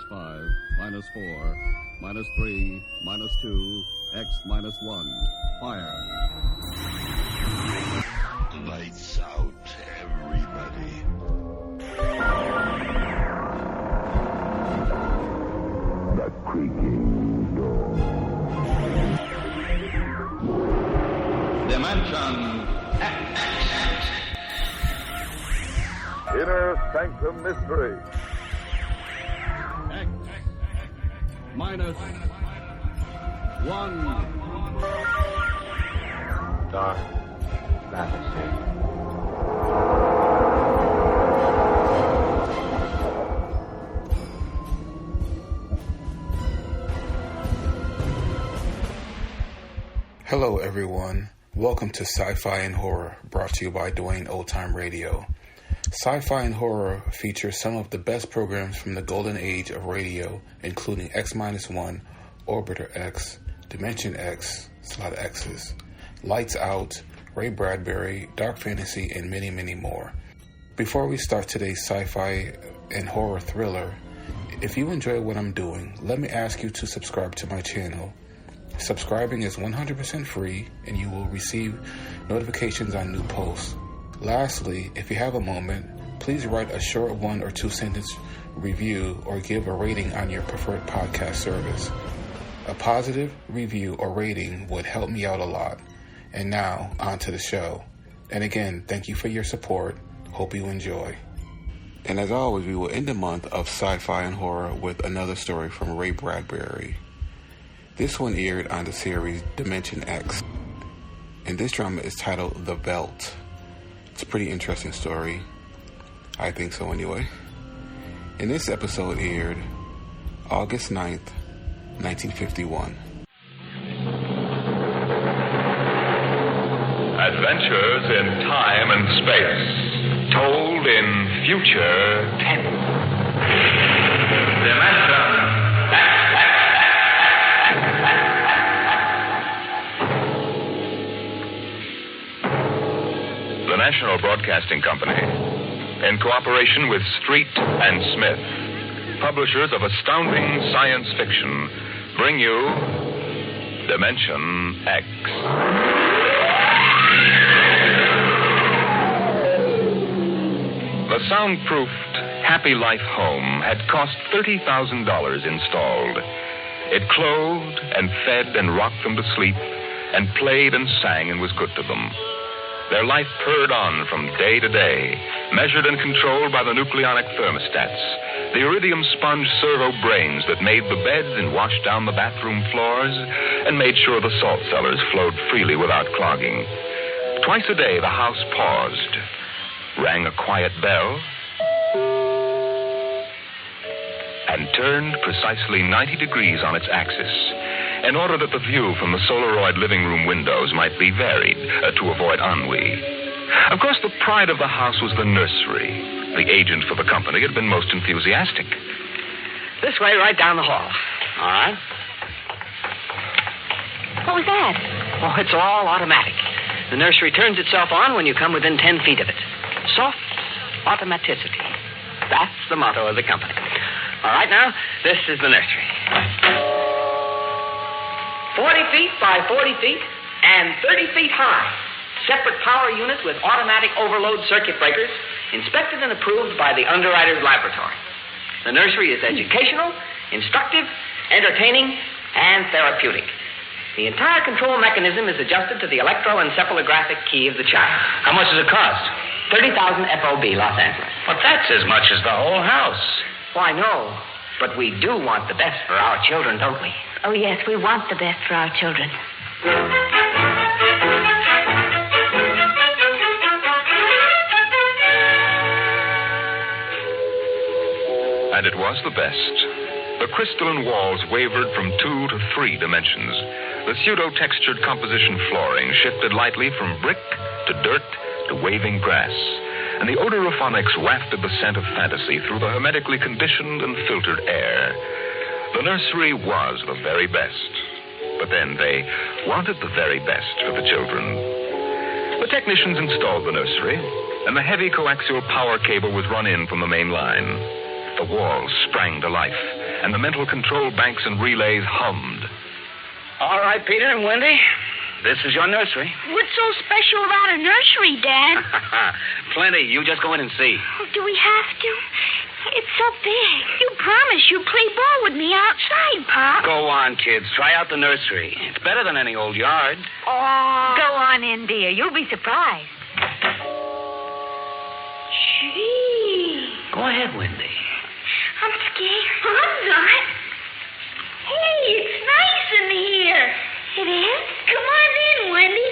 minus 5, minus 4, minus 3, minus 2, X minus 1. Fire. Lights out, everybody. The creaking door. Dimension X. Inner Sanctum Mystery. X minus 1. Dark fantasy. Hello everyone, welcome to Sci-Fi and Horror, brought to you by Dwayne Old Time Radio. Sci-Fi and Horror features some of the best programs from the golden age of radio, including X-1, Orbiter X, Dimension X, it's a lot of X's, Lights Out, Ray Bradbury, Dark Fantasy, and many, many more. Before we start today's sci-fi and horror thriller, if you enjoy what I'm doing, let me ask you to subscribe to my channel. Subscribing is 100% free, and you will receive notifications on new posts. Lastly, if you have a moment, please write a short 1 or 2 sentence review or give a rating on your preferred podcast service. A positive review or rating would help me out a lot. And now, on to the show. And again, thank you for your support. Hope you enjoy. And as always, we will end the month of sci-fi and horror with another story from Ray Bradbury. This one aired on the series Dimension X. And this drama is titled The Veldt. It's a pretty interesting story. I think so anyway. And this episode aired August 9th, 1951. Adventures in time and space, told in future tense. Dimension X. The National Broadcasting Company, in cooperation with Street and Smith, publishers of astounding science fiction, bring you Dimension X. The soundproofed Happylife Home had cost $30,000 installed. It clothed and fed and rocked them to sleep and played and sang and was good to them. Their life purred on from day to day, measured and controlled by the nucleonic thermostats, the iridium sponge servo brains that made the beds and washed down the bathroom floors and made sure the salt cellars flowed freely without clogging. Twice a day, the house paused, rang a quiet bell, and turned precisely 90 degrees on its axis, in order that the view from the Solaroid living room windows might be varied to avoid ennui. Of course, the pride of the house was the nursery. The agent for the company had been most enthusiastic. This way, right down the hall. All right. What was that? Oh, it's all automatic. The nursery turns itself on when you come within 10 feet of it. Soft automaticity. That's the motto of the company. All right, now, this is the nursery. 40 feet by 40 feet and 30 feet high. Separate power unit with automatic overload circuit breakers, inspected and approved by the underwriter's laboratory. The nursery is educational, instructive, entertaining, and therapeutic. The entire control mechanism is adjusted to the electroencephalographic key of the child. How much does it cost? $30,000 FOB, Los Angeles. But that's as much as the whole house. Why, no. But we do want the best for our children, don't we? Oh, yes, we want the best for our children. And it was the best. The crystalline walls wavered from 2 to 3 dimensions. The pseudo-textured composition flooring shifted lightly from brick to dirt to waving grass. And the odorophonics wafted the scent of fantasy through the hermetically conditioned and filtered air. The nursery was the very best. But then they wanted the very best for the children. The technicians installed the nursery, and the heavy coaxial power cable was run in from the main line. The walls sprang to life, and the mental control banks and relays hummed. All right, Peter and Wendy, this is your nursery. What's so special about a nursery, Dad? Plenty. You just go in and see. Oh, do we have to? It's so big. You promised you'd play ball with me outside, Pop. Go on, kids. Try out the nursery. It's better than any old yard. Oh. Go on in, dear. You'll be surprised. Gee. Go ahead, Wendy. I'm scared. I'm not. Hey, it's nice in here. It is? Come on in, Wendy.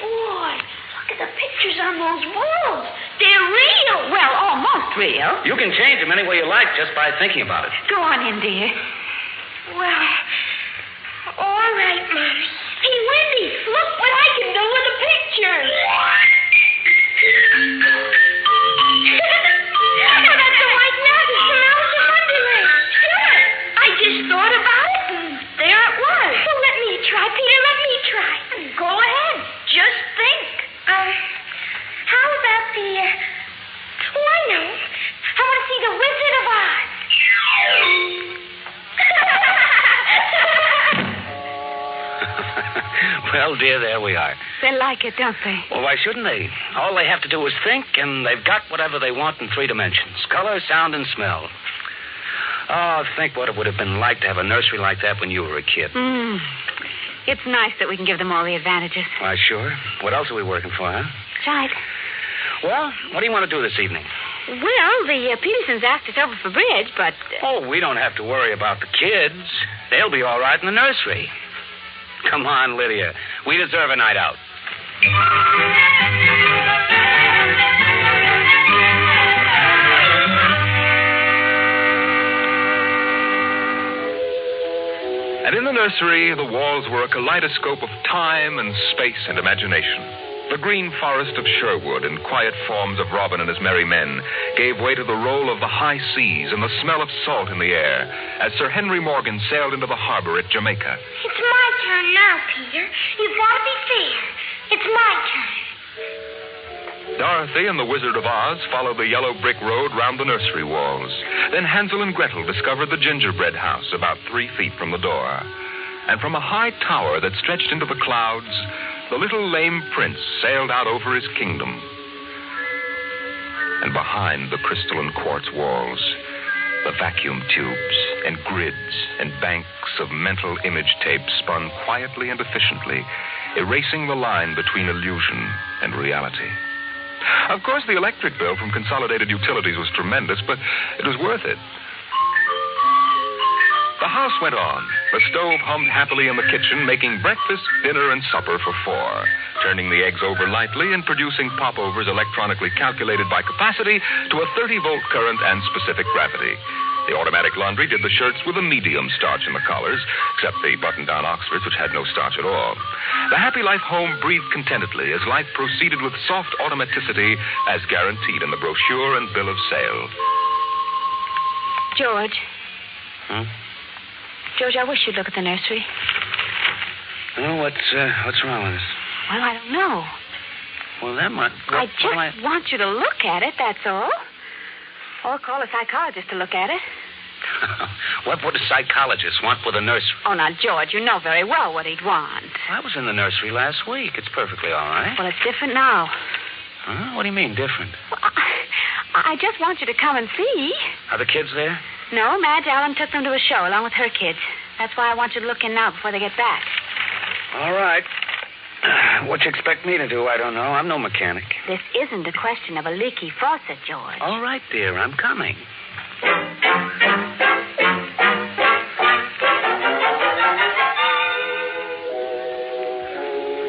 Boy, look at the pictures on those walls. They're real. Well, almost real. You can change them any way you like just by thinking about it. Go on in, dear. Well, all right, Mommy. Hey, Wendy, look what I can do with the pictures. Oh, that's a white mouse from Alice in Wonderland. Sure. I just thought about it, and there it was. Well, let me try, Peter. Let me try. Go ahead. Just think. How about the... Oh, I know. I want to see the Wizard of Oz. Well, dear, there we are. They like it, don't they? Well, why shouldn't they? All they have to do is think, and they've got whatever they want in 3 dimensions. Color, sound, and smell. Oh, think what it would have been like to have a nursery like that when you were a kid. It's nice that we can give them all the advantages. Why, sure. What else are we working for, huh? That's right. Well, what do you want to do this evening? Well, the Petersons asked us over for bridge, but... Oh, we don't have to worry about the kids. They'll be all right in the nursery. Come on, Lydia. We deserve a night out. And in the nursery, the walls were a kaleidoscope of time and space and imagination. The green forest of Sherwood and quiet forms of Robin and his merry men gave way to the roll of the high seas and the smell of salt in the air as Sir Henry Morgan sailed into the harbor at Jamaica. It's my turn now, Peter. You've got to be fair. It's my turn. Dorothy and the Wizard of Oz followed the yellow brick road round the nursery walls. Then Hansel and Gretel discovered the gingerbread house about 3 feet from the door. And from a high tower that stretched into the clouds, the little lame prince sailed out over his kingdom. And behind the crystal and quartz walls, the vacuum tubes and grids and banks of mental image tape spun quietly and efficiently, erasing the line between illusion and reality. Of course, the electric bill from Consolidated Utilities was tremendous, but it was worth it. The house went on. The stove hummed happily in the kitchen, making breakfast, dinner, and supper for 4, turning the eggs over lightly and producing popovers electronically calculated by capacity to a 30-volt current and specific gravity. The automatic laundry did the shirts with a medium starch in the collars, except the button-down Oxfords, which had no starch at all. The Happylife Home breathed contentedly as life proceeded with soft automaticity as guaranteed in the brochure and bill of sale. George. George, I wish you'd look at the nursery. Well, what's wrong with this? Well, I don't know. Well, that might... I just want you to look at it, that's all. Or call a psychologist to look at it. What would a psychologist want with a nursery? Oh, now, George, you know very well what he'd want. I was in the nursery last week. It's perfectly all right. Well, it's different now. Huh? What do you mean, different? Well, I just want you to come and see. Are the kids there? No, Madge Allen took them to a show along with her kids. That's why I want you to look in now before they get back. All right. What you expect me to do, I don't know. I'm no mechanic. This isn't a question of a leaky faucet, George. All right, dear. I'm coming.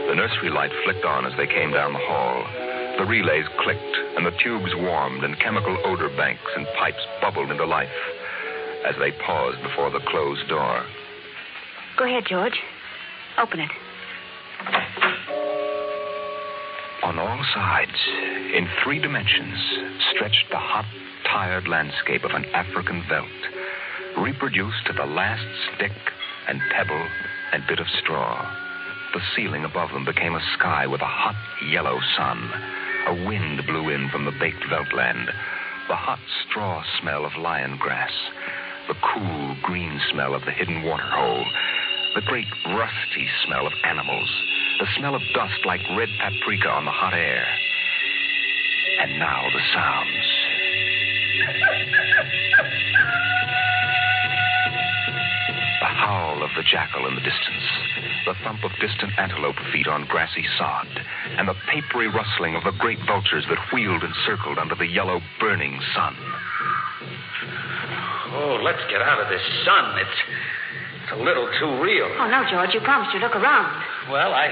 The nursery light flicked on as they came down the hall. The relays clicked, and the tubes warmed, and chemical odor banks and pipes bubbled into life as they paused before the closed door. Go ahead, George. Open it. On all sides, in 3 dimensions, stretched the hot, tired landscape of an African veldt, reproduced to the last stick and pebble and bit of straw. The ceiling above them became a sky with a hot, yellow sun. A wind blew in from the baked veldtland. The hot straw smell of lion grass, the cool green smell of the hidden water hole, the great rusty smell of animals, the smell of dust like red paprika on the hot air. And now the sounds. The howl of the jackal in the distance, the thump of distant antelope feet on grassy sod, and the papery rustling of the great vultures that wheeled and circled under the yellow, burning sun. Oh, let's get out of this sun. It's a little too real. Oh, no, George. You promised you'd look around. Well, I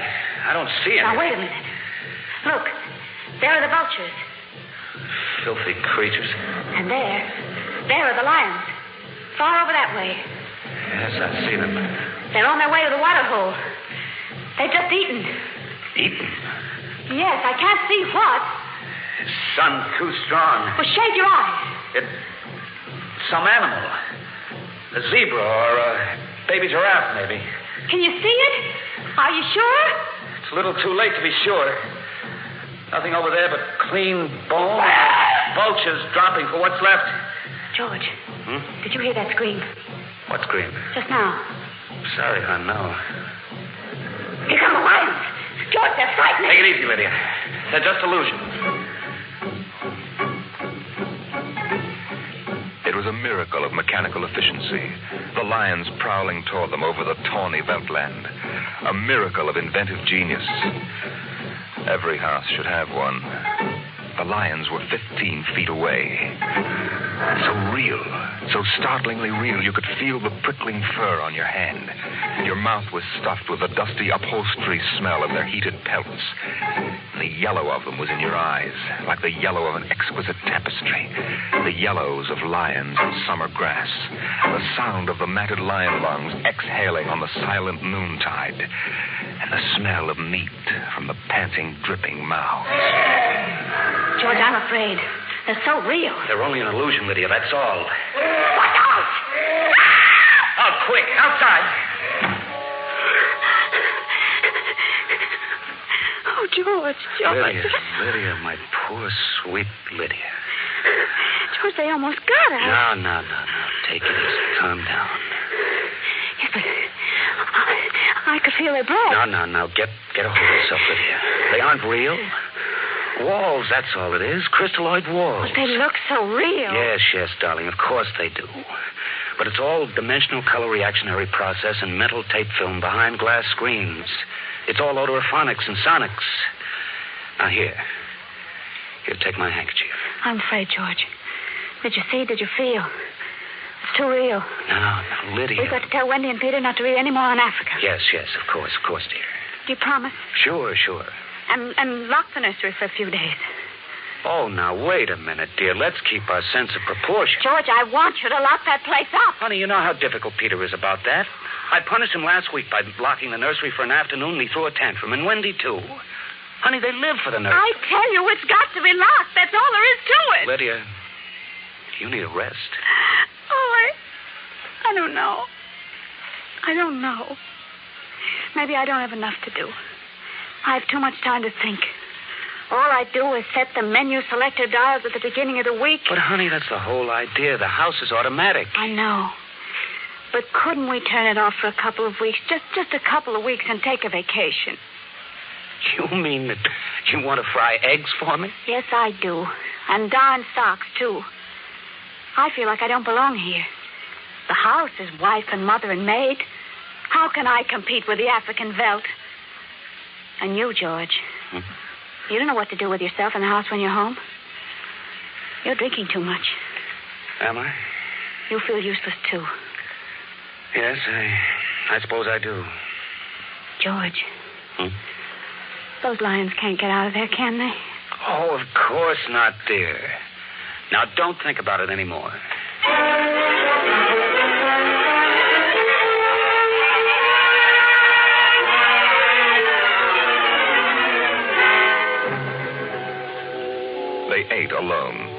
don't see anything. Now, wait a minute. Look. There are the vultures. Filthy creatures. And there are the lions. Far over that way. Yes, I see them. They're on their way to the water hole. They've just eaten. Eaten? Yes, I can't see what. The sun's too strong. Well, shade your eyes. Some animal. A zebra or a baby giraffe, maybe. Can you see it? Are you sure? It's a little too late to be sure. Nothing over there but clean bone. Vultures dropping for what's left. George, did you hear that scream? What scream? Just now. Sorry, hon, no. Here come the lions. George, they're frightening. Take it easy, Lydia. They're just illusions. It was a miracle of mechanical efficiency. The lions prowling toward them over the tawny Veldt land. A miracle of inventive genius. Every house should have one. The lions were 15 feet away. So real, so startlingly real, you could feel the prickling fur on your hand. Your mouth was stuffed with the dusty upholstery smell of their heated pelts. The yellow of them was in your eyes, like the yellow of an exquisite tapestry. The yellows of lions in summer grass. The sound of the matted lion lungs exhaling on the silent noontide. And the smell of meat from the panting, dripping mouths. George, I'm afraid. They're so real. They're only an illusion, Lydia, that's all. Watch out! Out, quick, outside. Oh, George. Lydia, my poor, sweet Lydia. George, they almost got us. No. Take it easy. Calm down. Yes, but I could feel their breath. No. Get a hold of yourself, Lydia. They aren't real. Walls, that's all it is. Crystalloid walls. But they look so real. Yes, darling. Of course they do. But it's all dimensional color reactionary process and mental tape film behind glass screens. It's all odorophonics and sonics. Now, here, take my handkerchief. I'm afraid, George. Did you see? Did you feel? It's too real. No, Lydia. We've got to tell Wendy and Peter not to read any more on Africa. Yes, of course, dear. Do you promise? Sure. And lock the nursery for a few days. Oh, now, wait a minute, dear. Let's keep our sense of proportion. George, I want you to lock that place up. Honey, you know how difficult Peter is about that. I punished him last week by locking the nursery for an afternoon, and he threw a tantrum. And Wendy, too. Honey, they live for the nursery. I tell you, it's got to be locked. That's all there is to it. Lydia, you need a rest. Oh, I don't know. Maybe I don't have enough to do. I have too much time to think. All I do is set the menu selector dials at the beginning of the week. But, honey, that's the whole idea. The house is automatic. I know. But couldn't we turn it off for a couple of weeks? Just a couple of weeks and take a vacation. You mean that you want to fry eggs for me? Yes, I do. And darn socks, too. I feel like I don't belong here. The house is wife and mother and maid. How can I compete with the African Veldt? And you, George. You don't know what to do with yourself in the house when you're home. You're drinking too much. Am I? You feel useless, too. Yes, I suppose I do. George. Those lions can't get out of there, can they? Oh, of course not, dear. Now, don't think about it anymore. They ate alone.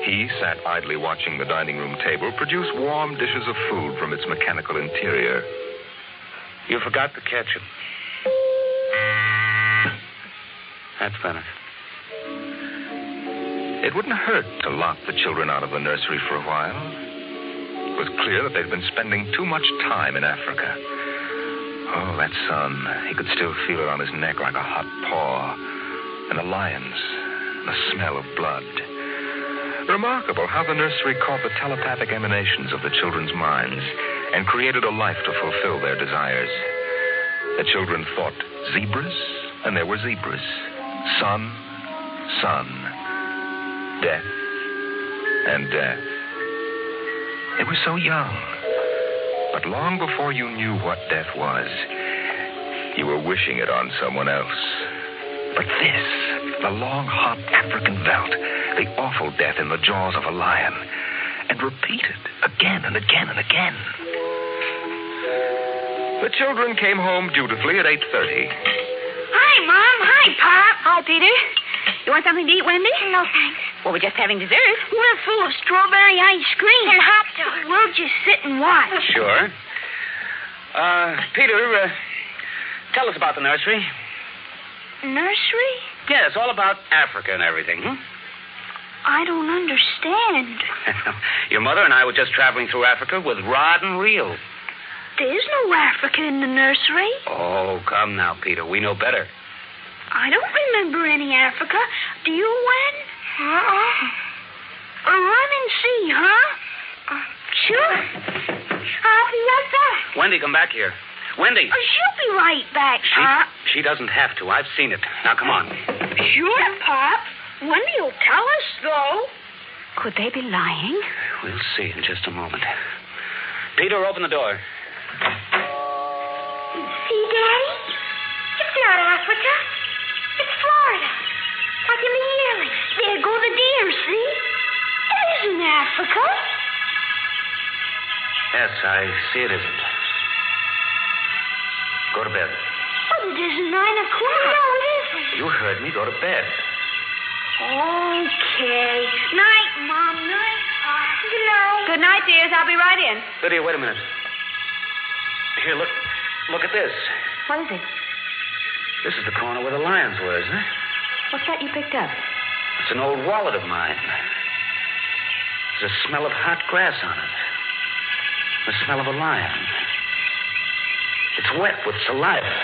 He sat idly watching the dining room table produce warm dishes of food from its mechanical interior. You forgot the ketchup. That's better. It wouldn't hurt to lock the children out of the nursery for a while. It was clear that they'd been spending too much time in Africa. Oh, that sun. He could still feel it on his neck like a hot paw. And the lions, the smell of blood. Remarkable how the nursery caught the telepathic emanations of the children's minds and created a life to fulfill their desires. The children thought zebras, and there were zebras. Sun, sun. Death, and death. They were so young. But long before you knew what death was, you were wishing it on someone else. But this, the long, hot African veldt, the awful death in the jaws of a lion, and repeated again and again and again. The children came home dutifully at 8:30. Hi, Mom. Hi, Pop. Hi, Peter. You want something to eat, Wendy? No, thanks. Well, we're just having dessert. We're full of strawberry ice cream. And hot dogs. We'll just sit and watch. Sure. Peter, tell us about the nursery. Nursery? Yes, all about Africa and everything. I don't understand. Your mother and I were just traveling through Africa with rod and reel. There's no Africa in the nursery. Oh, come now, Peter. We know better. I don't remember any Africa. Do you, Wen? Run and see, huh? Sure. I'll be right back. Wendy, come back here. Wendy. She'll be right back, Pop. She doesn't have to. I've seen it. Now, come on. Sure, Pop. Wendy will tell us, though. Could they be lying? We'll see in just a moment. Peter, open the door. See, Daddy? It's not Africa. It's Florida. Like in the yearling. There go the deer, see? It isn't Africa. Yes, I see it isn't. Go to bed. But it isn't 9 o'clock. No, it isn't. You heard me. Go to bed. Okay. Night, Mom. Night, Pop. Good night. Good night, dears. I'll be right in. Lydia, wait a minute. Here, look at this. What is it? This is the corner where the lions were, isn't it? What's that you picked up? It's an old wallet of mine. There's a smell of hot grass on it. The smell of a lion. It's wet with saliva.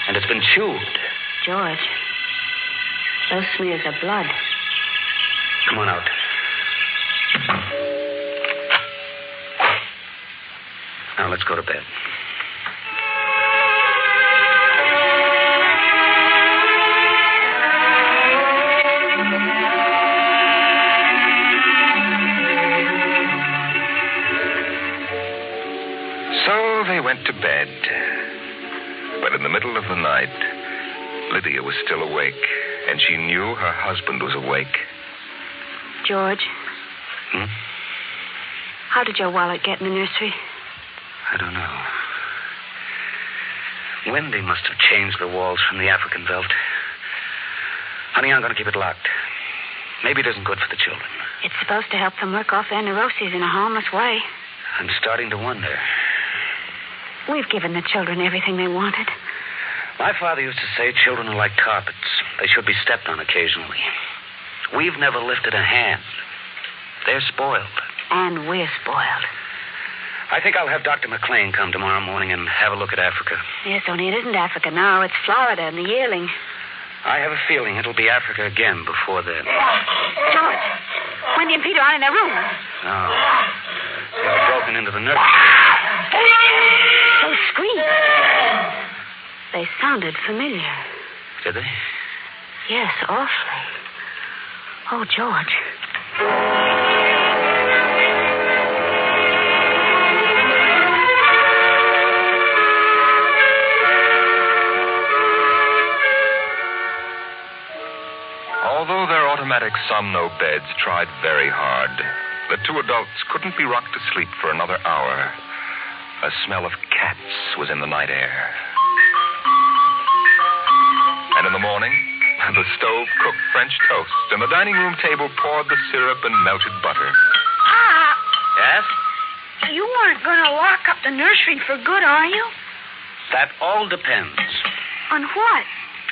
And it's been chewed. George, those smears of blood. Come on out. Now, let's go to bed. So they went to bed. But in the middle of the night, Lydia was still awake, and she knew her husband was awake. George? How did your wallet get in the nursery? I don't know. Wendy must have changed the walls from the African veldt. Honey, I'm going to keep it locked. Maybe it isn't good for the children. It's supposed to help them work off their neuroses in a harmless way. I'm starting to wonder. We've given the children everything they wanted. My father used to say children are like carpets. They should be stepped on occasionally. We've never lifted a hand. They're spoiled. And we're spoiled. I think I'll have Dr. McLean come tomorrow morning and have a look at Africa. Yes, only it isn't Africa now. It's Florida and the yearling. I have a feeling it'll be Africa again before then. George, Wendy and Peter aren't in their room. No. They've broken into the nursery. Those screams. They sounded familiar. Did they? Yes, awfully. Oh, George. Although their automatic somno beds tried very hard, the two adults couldn't be rocked to sleep for another hour. A smell of cats was in the night air. And in the morning, the stove cooked French toast, and the dining room table poured the syrup and melted butter. Yes? You aren't going to lock up the nursery for good, are you? That all depends. On what?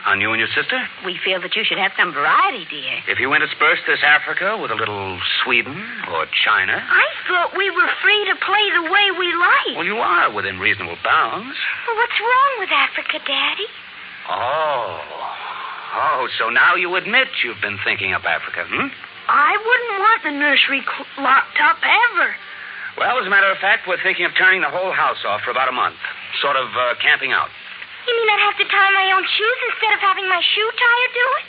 On you and your sister? We feel that you should have some variety, dear. If you intersperse this Africa with a little Sweden or China... I thought we were free to play the way we like. Well, you are within reasonable bounds. Well, what's wrong with Africa, Daddy? Oh, so now you admit you've been thinking up Africa, I wouldn't want the nursery locked up ever. Well, as a matter of fact, we're thinking of turning the whole house off for about a month. Sort of camping out. You mean I'd have to tie my own shoes instead of having my shoe tire do it?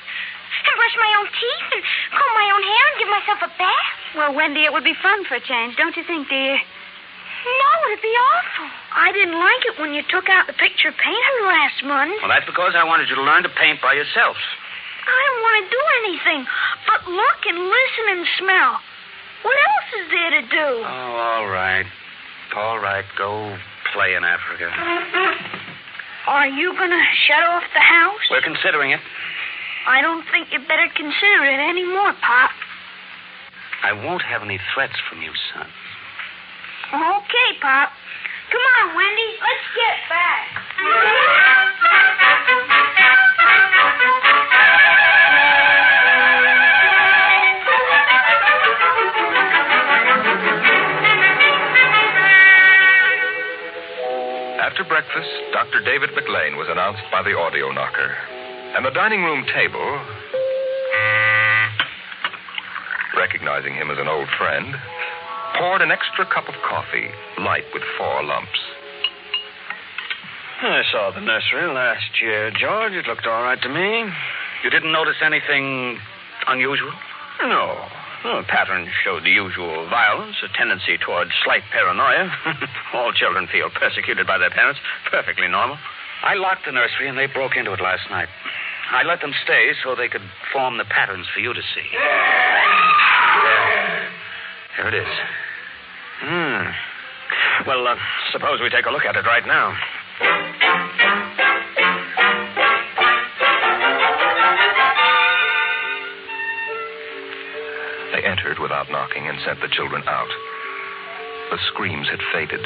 And brush my own teeth and comb my own hair and give myself a bath? Well, Wendy, it would be fun for a change, don't you think, dear? No, it'd be awful. I didn't like it when you took out the picture painter last month. Well, that's because I wanted you to learn to paint by yourself. I don't want to do anything but look and listen and smell. What else is there to do? Oh, all right. All right, go play in Africa. Are you going to shut off the house? We're considering it. I don't think you better consider it anymore, Pop. I won't have any threats from you, son. Okay, Pop. Come on, Wendy. Let's get back. After breakfast, Dr. David McLean was announced by the audio knocker. And the dining room table, recognizing him as an old friend, poured an extra cup of coffee, light with 4 lumps. I saw the nursery last year, George. It looked all right to me. You didn't notice anything unusual? No. The pattern showed the usual violence, a tendency toward slight paranoia. All children feel persecuted by their parents. Perfectly normal. I locked the nursery and they broke into it last night. I let them stay so they could form the patterns for you to see. Here it is. Well, suppose we take a look at it right now. They entered without knocking and sent the children out. The screams had faded,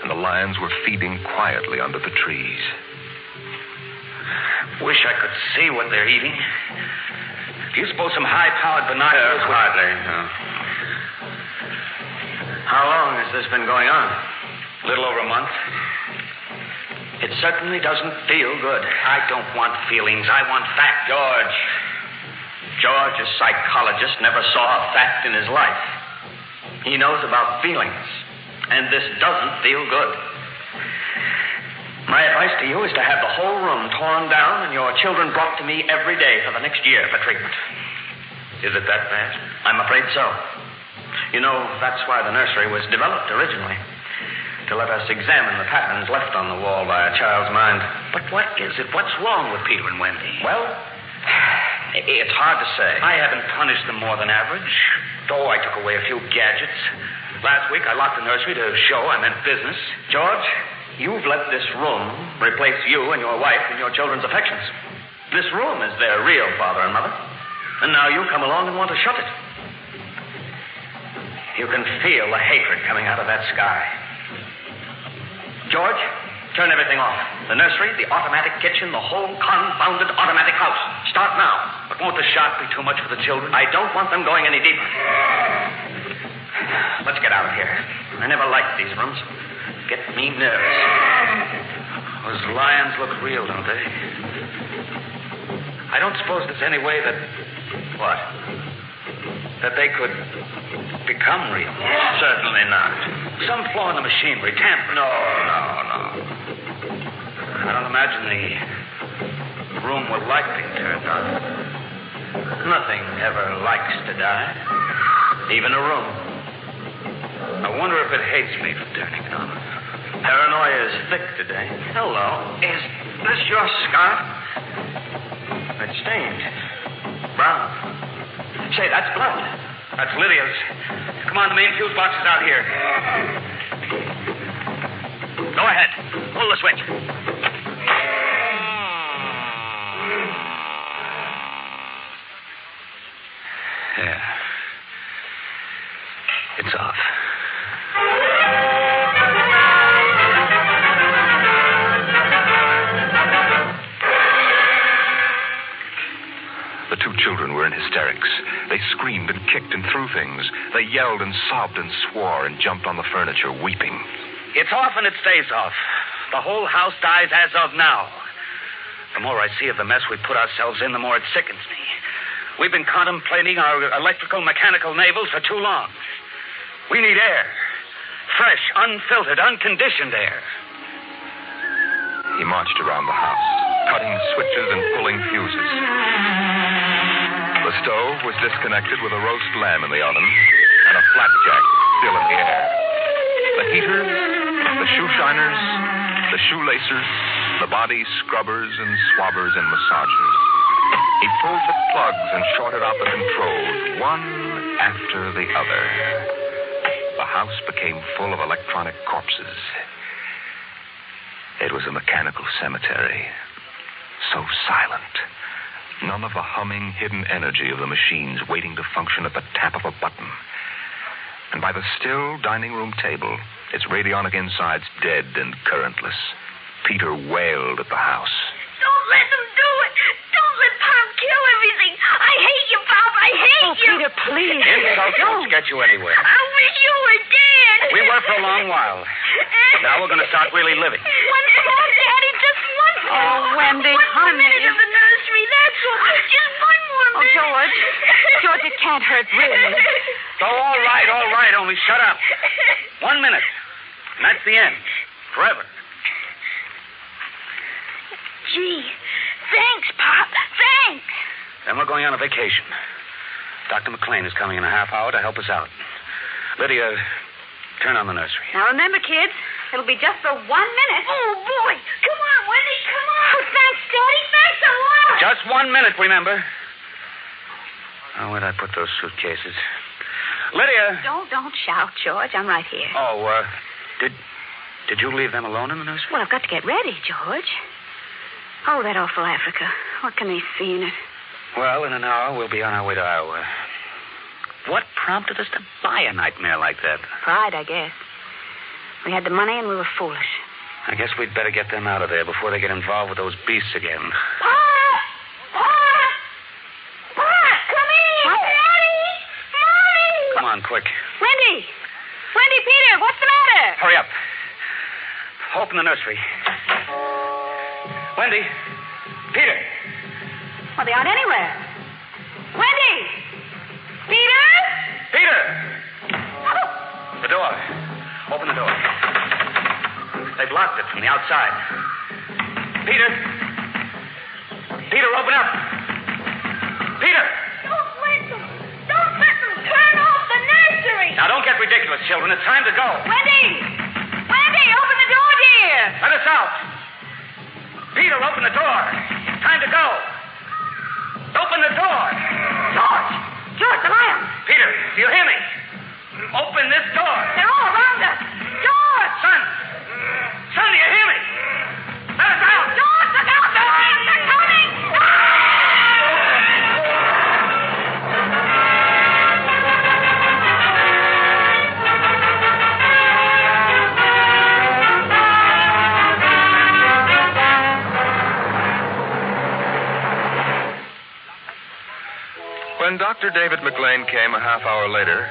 and the lions were feeding quietly under the trees. Wish I could see what they're eating. Do you suppose some high-powered binoculars would... Hardly, no. How long has this been going on? A little over a month. It certainly doesn't feel good. I don't want feelings. I want fact. George, a psychologist, never saw a fact in his life. He knows about feelings, and this doesn't feel good. My advice to you is to have the whole room torn down and your children brought to me every day for the next year for treatment. Is it that bad? I'm afraid so. You know, that's why the nursery was developed originally. To let us examine the patterns left on the wall by a child's mind. But what is it? What's wrong with Peter and Wendy? Well, it's hard to say. I haven't punished them more than average. Oh, I took away a few gadgets. Last week I locked the nursery to show I meant business. George, you've let this room replace you and your wife and your children's affections. This room is their real father and mother. And now you come along and want to shut it. You can feel the hatred coming out of that sky. George, turn everything off. The nursery, the automatic kitchen, the whole confounded automatic house. Start now. But won't the shock be too much for the children? I don't want them going any deeper. Let's get out of here. I never liked these rooms. Get me nervous. Those lions look real, don't they? I don't suppose there's any way that... What? That they could become real. Certainly not. Some flaw in the machinery, tamper. No. I don't imagine the room will like being turned on. Nothing ever likes to die. Even a room. I wonder if it hates me for turning it on. Paranoia is thick today. Hello. Is this your scarf? It's stained. Brown. Say, that's blood. That's Lydia's. Come on, the main fuse box is out here. Go ahead. Pull the switch. Yeah. It's off. hysterics. They screamed and kicked and threw things. They yelled and sobbed and swore and jumped on the furniture, weeping. It's off and it stays off. The whole house dies as of now. The more I see of the mess we put ourselves in, the more it sickens me. We've been contemplating our electrical mechanical navels for too long. We need air. Fresh, unfiltered, unconditioned air. He marched around the house, cutting switches and pulling fuses. The stove was disconnected with a roast lamb in the oven and a flapjack still in the air. The heaters, the shoe shiners, the shoelacers, the body scrubbers and swabbers and massagers. He pulled the plugs and shorted out the controls, one after the other. The house became full of electronic corpses. It was a mechanical cemetery, so silent. None of the humming, hidden energy of the machines waiting to function at the tap of a button. And by the still dining room table, its radionic insides dead and currentless, Peter wailed at the house. Don't let them do it. Don't let Pop kill everything. I hate you, Pop. I hate you. Peter, please. Insults won't get you anywhere. I wish you were dead. We were for a long while. Now we're going to start really living. Once more, Daddy. Just one more. Oh, Wendy, one honey. minute of the nursery. That's all. Just one more minute. George. George, it can't hurt, really. Oh, all right. Only shut up. 1 minute. And that's the end. Forever. Gee, thanks, Pop. Thanks. Then we're going on a vacation. Dr. McLean is coming in a half hour to help us out. Lydia, turn on the nursery. Now, remember, kids, it'll be just for 1 minute. Oh, boy. Come on, Wendy. Come on. Oh, thanks, Daddy. Thanks a lot. Just 1 minute, remember. Oh, where'd I put those suitcases? Lydia. Don't shout, George. I'm right here. Oh, did you leave them alone in the nursery? Well, I've got to get ready, George. Oh, that awful Africa. What can they see in it? Well, in an hour, we'll be on our way to Iowa. What prompted us to buy a nightmare like that? Pride, I guess. We had the money and we were foolish. I guess we'd better get them out of there before they get involved with those beasts again. Pop! Come in! What? Daddy! Mommy! Come on, quick. Wendy! Wendy, Peter, what's the matter? Hurry up. Open the nursery. Wendy. Peter. Well, they aren't anywhere. Wendy! Peter! Peter! Oh. The door. Open the door. They've locked it from the outside. Peter! Peter, open up! Peter! Don't let them turn off the nursery! Now, don't get ridiculous, children. It's time to go. Wendy! Wendy, open the door, dear! Let us out. Peter, open the door. Time to go. Open the door. George! George, the lions! Peter, do you hear me? Open this door. They're all around us. George! Son, do you hear me? Let us out. George, look out! The lions are coming! When Dr. David McLean came a half hour later,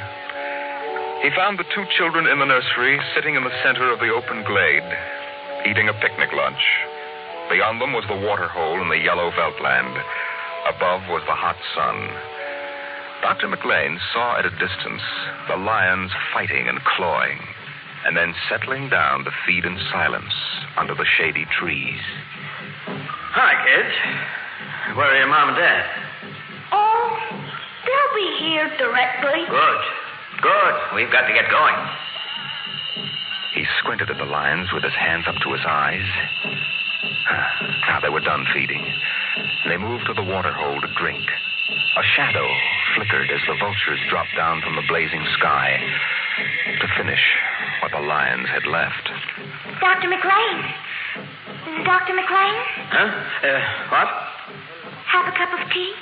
he found the two children in the nursery sitting in the center of the open glade, eating a picnic lunch. Beyond them was the water hole in the yellow Veldt land. Above was the hot sun. Dr. McLean saw at a distance the lions fighting and clawing, and then settling down to feed in silence under the shady trees. Hi, kids. Where are your mom and dad? Oh, they'll be here directly. Good. We've got to get going. He squinted at the lions with his hands up to his eyes. Now they were done feeding. They moved to the water hole to drink. A shadow flickered as the vultures dropped down from the blazing sky to finish what the lions had left. Dr. McLean. Dr. McLean? Huh? What? Have a cup of tea?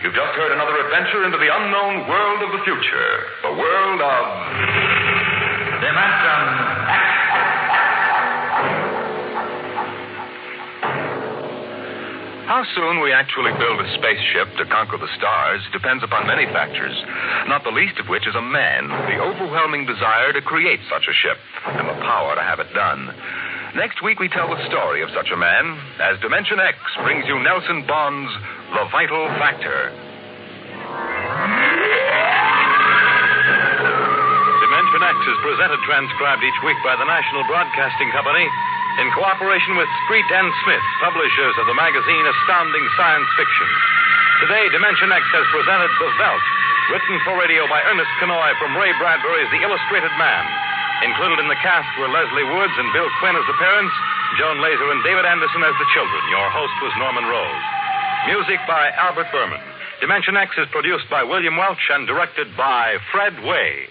You've just heard The world of Dimension X. How soon we actually build a spaceship to conquer the stars depends upon many factors, not the least of which is a man, the overwhelming desire to create such a ship, and the power to have it done. Next week we tell the story of such a man as Dimension X brings you Nelson Bond's The Vital Factor. Dimension X is presented transcribed each week by the National Broadcasting Company in cooperation with Street and Smith, publishers of the magazine Astounding Science Fiction. Today, Dimension X has presented The Veldt, written for radio by Ernest Kenoy from Ray Bradbury's The Illustrated Man. Included in the cast were Leslie Woods and Bill Quinn as the parents, Joan Laser and David Anderson as the children. Your host was Norman Rose. Music by Albert Berman. Dimension X is produced by William Welch and directed by Fred Way.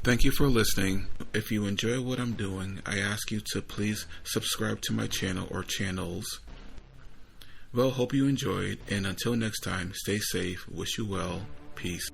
Thank you for listening. If you enjoy what I'm doing, I ask you to please subscribe to my channel or channels. Well, hope you enjoyed, and until next time, stay safe, wish you well, peace.